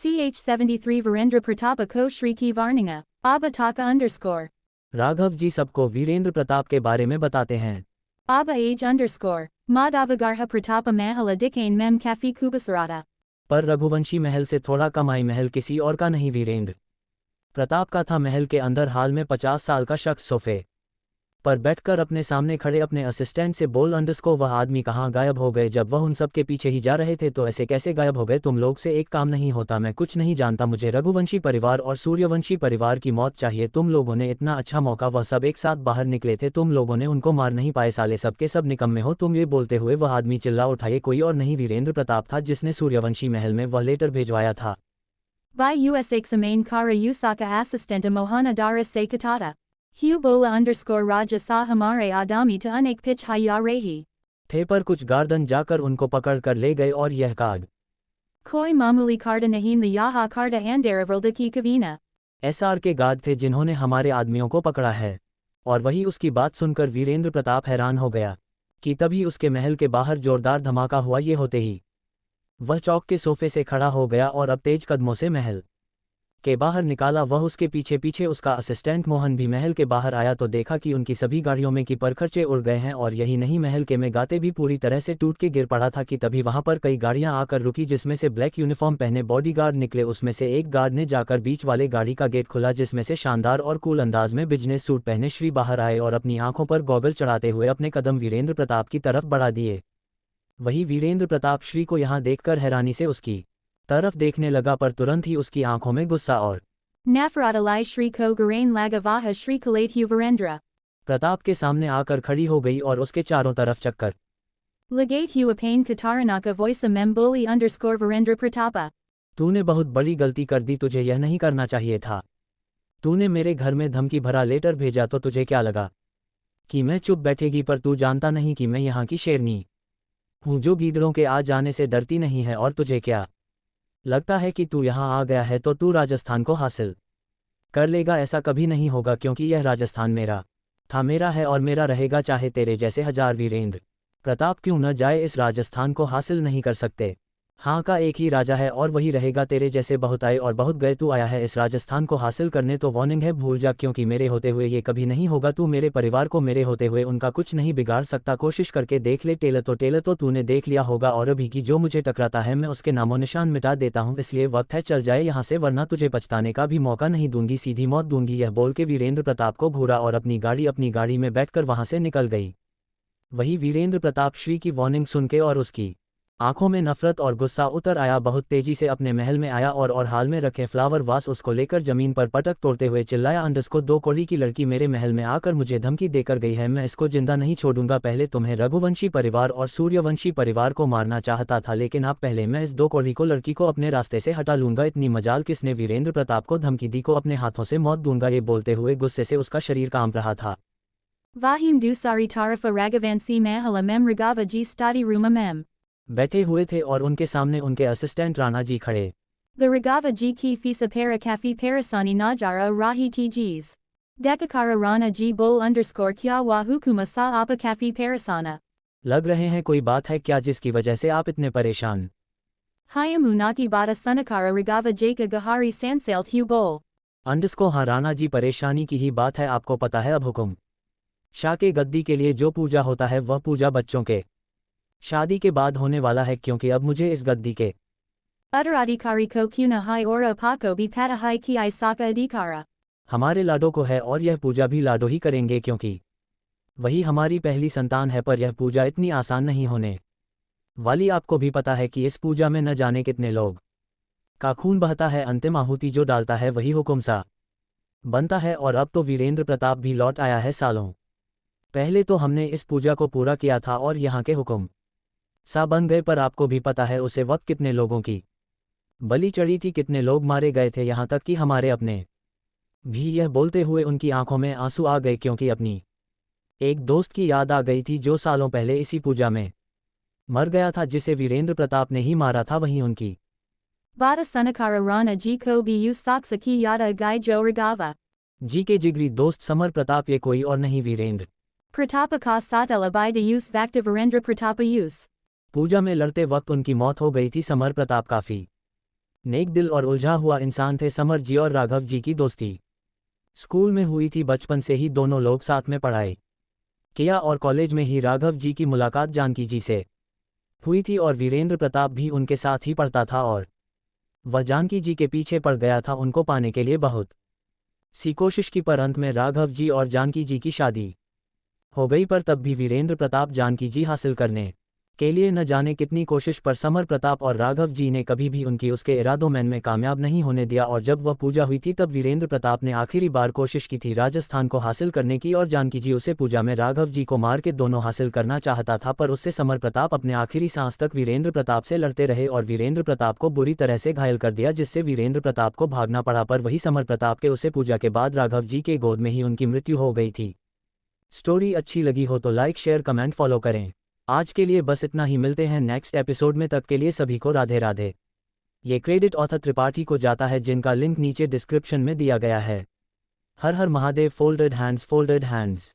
CH73 Virendra Pratapa Ko Shri Ki Varninga, Abataka _ Raghav ji सबको वीरेंद्र प्रताप के बारे में बताते हैं। Aba age _ Madavagarha Pratapa Mahala Dikain Mem Kafi Kubasarata. पर रघुवंशी महल से थोड़ा कम आई महल किसी और का नहीं वीरेंद्र प्रताप का था। महल के अंदर हाल में 50 साल का शख्स सोफे पर बैठकर अपने सामने खड़े अपने असिस्टेंट से बोल अंडस्को वह आदमी कहाँ गायब हो गए जब वह उन सब के पीछे ही जा रहे थे तो ऐसे कैसे गायब हो गए? तुम लोग से एक काम नहीं होता। मैं कुछ नहीं जानता। मुझे रघुवंशी परिवार और सूर्यवंशी परिवार की मौत चाहिए। तुम लोगों ने इतना अच्छा मौका, वह सब एक साथ बाहर निकले थे, तुम लोगों ने उनको मार नहीं पाए। साले सब के सब निकम्मे हो तुम। ये बोलते हुए वह आदमी चिल्ला उठा, ये कोई और नहीं वीरेंद्र प्रताप था जिसने सूर्यवंशी महल में वह लेटर भेजवाया था। By US Examain Kara Usaka Assistenta Mohana Dara Se Katata. Hugh Bola _ Raja Sa Hamare Adami to Unek Pitch Haya Rehi. थे पर कुछ गार्डन जाकर उनको पकड़ कर ले गए और यह card Koi Mamuli Karda Nahim the Yaha Karda Andaravalda Ki Kavina. SR के गार्ड थे जिन्होंने हमारे आदमियों को पकड़ा है। और वही उसकी बात सुनकर वीरेंद्र प्रताप हैरान हो गया कि तभी उसके महल के बाहर जोरदार धमाका हुआ। ये होते ही वह चौक के सोफे से खड़ा हो गया और अब तेज कदमों से महल के बाहर निकाला। वह उसके पीछे पीछे उसका असिस्टेंट मोहन भी महल के बाहर आया तो देखा कि उनकी सभी गाड़ियों में की परखर्चे उड़ गए हैं। और यही नहीं, महल के में गाते भी पूरी तरह से टूट के गिर पड़ा था कि तभी वहां पर कई गाड़ियां आकर रुकी जिसमें से ब्लैक यूनिफॉर्म पहने बॉडीगार्ड निकले। उसमें से एक गार्ड ने जाकर बीच वाले गाड़ी का गेट खोला जिसमें से शानदार और कूल अंदाज में बिजनेस सूट पहने श्री बाहर आए और अपनी आंखों पर गॉगल चढ़ाते हुए अपने कदम वीरेंद्र प्रताप की तरफ बढ़ा दिए। वही वीरेंद्र प्रताप श्री को यहाँ देखकर हैरानी से उसकी तरफ देखने लगा पर तुरंत ही उसकी आंखों में गुस्सा और Nafratalai Shri Ko Garain Lagavaha Shri Kalate Virendra. Pratap के सामने आकर खड़ी हो गई और उसके चारों तरफ चक्कर Legate Hu Apane Kataranaka Voice Membuli _ Virendra Pratapa. तूने बहुत बड़ी गलती कर दी, तुझे यह नहीं करना चाहिए था। तूने मेरे घर में धमकी भरा लेटर भेजा तो तुझे क्या लगा कि मैं चुप बैठेगी? पर तू जानता नहीं कि मैं यहाँ की शेरनी हूँ जो गीदड़ों के आ जाने से डरती नहीं है। और तुझे क्या लगता है कि तू यहाँ आ गया है तो तू राजस्थान को हासिल कर लेगा? ऐसा कभी नहीं होगा क्योंकि यह राजस्थान मेरा था, मेरा है और मेरा रहेगा, चाहे तेरे जैसे हजार वीरेंद्र प्रताप क्यों न जाए इस राजस्थान को हासिल नहीं कर सकते। हाँ का एक ही राजा है और वही रहेगा। तेरे जैसे बहुत आए और बहुत गए, तू आया है इस राजस्थान को हासिल करने तो वार्निंग है, भूल जा, क्योंकि मेरे होते हुए ये कभी नहीं होगा। तू मेरे परिवार को मेरे होते हुए उनका कुछ नहीं बिगाड़ सकता। कोशिश करके देख ले। टेलर तो तूने देख लिया होगा और अभी की जो मुझे टकराता है मैं उसके नामो निशान मिटा देता हूँ। इसलिए वक्त है चल जाए यहाँ से, वरना तुझे पछताने का भी मौका नहीं दूंगी, सीधी मौत दूंगी। यह बोल के वीरेंद्र प्रताप को घूरा और अपनी गाड़ी में बैठकर वहां से निकल गई। वही वीरेंद्र प्रताप श्री की वार्निंग सुन के और उसकी आंखों में नफरत और गुस्सा उतर आया। बहुत तेजी से अपने महल में आया और हाल में रखे फ्लावर वास उसको लेकर जमीन पर पटक तोड़ते हुए चिल्लाया, अंडस्को 2 कौड़ी की लड़की मेरे महल में आकर मुझे धमकी देकर गई है, मैं इसको जिंदा नहीं छोड़ूंगा। पहले तुम्हें रघुवंशी परिवार और सूर्यवंशी परिवार को मारना चाहता था, लेकिन अब पहले मैं इस 2 कौड़ी को लड़की को अपने रास्ते से हटा लूंगा। इतनी मजाल किसने? वीरेंद्र प्रताप को धमकी दी, को अपने हाथों से मौत दूंगा। ये बोलते हुए गुस्से से उसका शरीर कांप रहा था। Vahim Dusari Tarifa Ragavansi Mahala Mem Ragava G Stadi Ruma Mem. बैठे हुए थे और उनके सामने उनके असिस्टेंट राणा जी खड़े। The Ragava G Ki Fisa Para Kafi Parasani Najara Rahi TGs. Dekakara Rana G Bull _ Kya Wahukuma Sa Apa Kafi Parasana. लग रहे हैं कोई बात है क्या जिसकी वजह से आप इतने परेशान? Hayamunaki Bada Sunakara Ragava Jaka Gahari Sansailt Hu Bull. अंडस्को हाँ राणा जी, परेशानी की ही बात है, आपको पता है अब हुकुम शाह के गद्दी के लिए जो पूजा होता है वह पूजा बच्चों के शादी के बाद होने वाला है, क्योंकि अब मुझे इस गद्दी के Uttaradikari Ko Kuna Hai Ora Pako Bi Pata Hai Ki Isaka Adikara. हमारे लाडो को है और यह पूजा भी लाडो ही करेंगे क्योंकि वही हमारी पहली संतान है। पर यह पूजा इतनी आसान नहीं होने वाली। आपको भी पता है कि इस पूजा में न जाने कितने लोग का खून बहता है। अंतिम आहुति जो डालता है वही हुकुम सा बनता है। और अब तो वीरेंद्र प्रताप भी लौट आया है। सालों पहले तो हमने इस पूजा को पूरा किया था और यहाँ के हुकुम सा बन गए, पर आपको भी पता है उसे वक्त कितने लोगों की बलि चढ़ी थी, कितने लोग मारे गए थे, यहाँ तक कि हमारे अपने भी। यह बोलते हुए उनकी आंखों में आंसू आ गए क्योंकि अपनी एक दोस्त की याद आ गई थी जो सालों पहले इसी पूजा में मर गया था, जिसे वीरेंद्र प्रताप ने ही मारा था। वहीं उनकी Bada Sunakara Rana G Ko Bi Usaksa Ki Yada Gai Jo Ragava. जी के जिगरी दोस्त समर प्रताप, ये कोई और नहीं Virendra Pratapa Ka Satala Bai De Use Vakta Virendra Pratapa Use. पूजा में लड़ते वक्त उनकी मौत हो गई थी। समर प्रताप काफी नेक दिल और उलझा हुआ इंसान थे समर जी और राघव जी की दोस्ती स्कूल में हुई थी बचपन से ही दोनों लोग साथ में पढ़ाई किया और कॉलेज में ही राघव जी की मुलाकात जानकी जी से हुई थी और वीरेंद्र प्रताप भी उनके साथ ही पढ़ता था और वह जानकी जी के पीछे पड़ गया था उनको पाने के लिए बहुत सी कोशिश की पर अंत में राघव जी और जानकी जी की शादी हो गई पर तब भी वीरेंद्र प्रताप जानकी जी हासिल करने के लिए न जाने कितनी कोशिश पर समर प्रताप और राघव जी ने कभी भी उनकी उसके इरादों में कामयाब नहीं होने दिया और जब वह पूजा हुई थी तब वीरेंद्र प्रताप ने आखिरी बार कोशिश की थी राजस्थान को हासिल करने की और जानकी जी उसे पूजा में राघव जी को मार के दोनों हासिल करना चाहता था पर उससे समर प्रताप अपने आखिरी सांस तक वीरेंद्र प्रताप से लड़ते रहे और वीरेंद्र प्रताप को बुरी तरह से घायल कर दिया जिससे वीरेंद्र प्रताप को भागना पड़ा पर वही समर प्रताप के उसे पूजा के बाद राघव जी के गोद में ही उनकी मृत्यु हो गई थी। स्टोरी अच्छी लगी हो तो लाइक शेयर कमेंट फॉलो करें। आज के लिए बस इतना ही, मिलते हैं नेक्स्ट एपिसोड में, तब के लिए सभी को राधे राधे। ये क्रेडिट ऑथर त्रिपाठी को जाता है जिनका लिंक नीचे डिस्क्रिप्शन में दिया गया है। हर हर महादेव। Folded hands.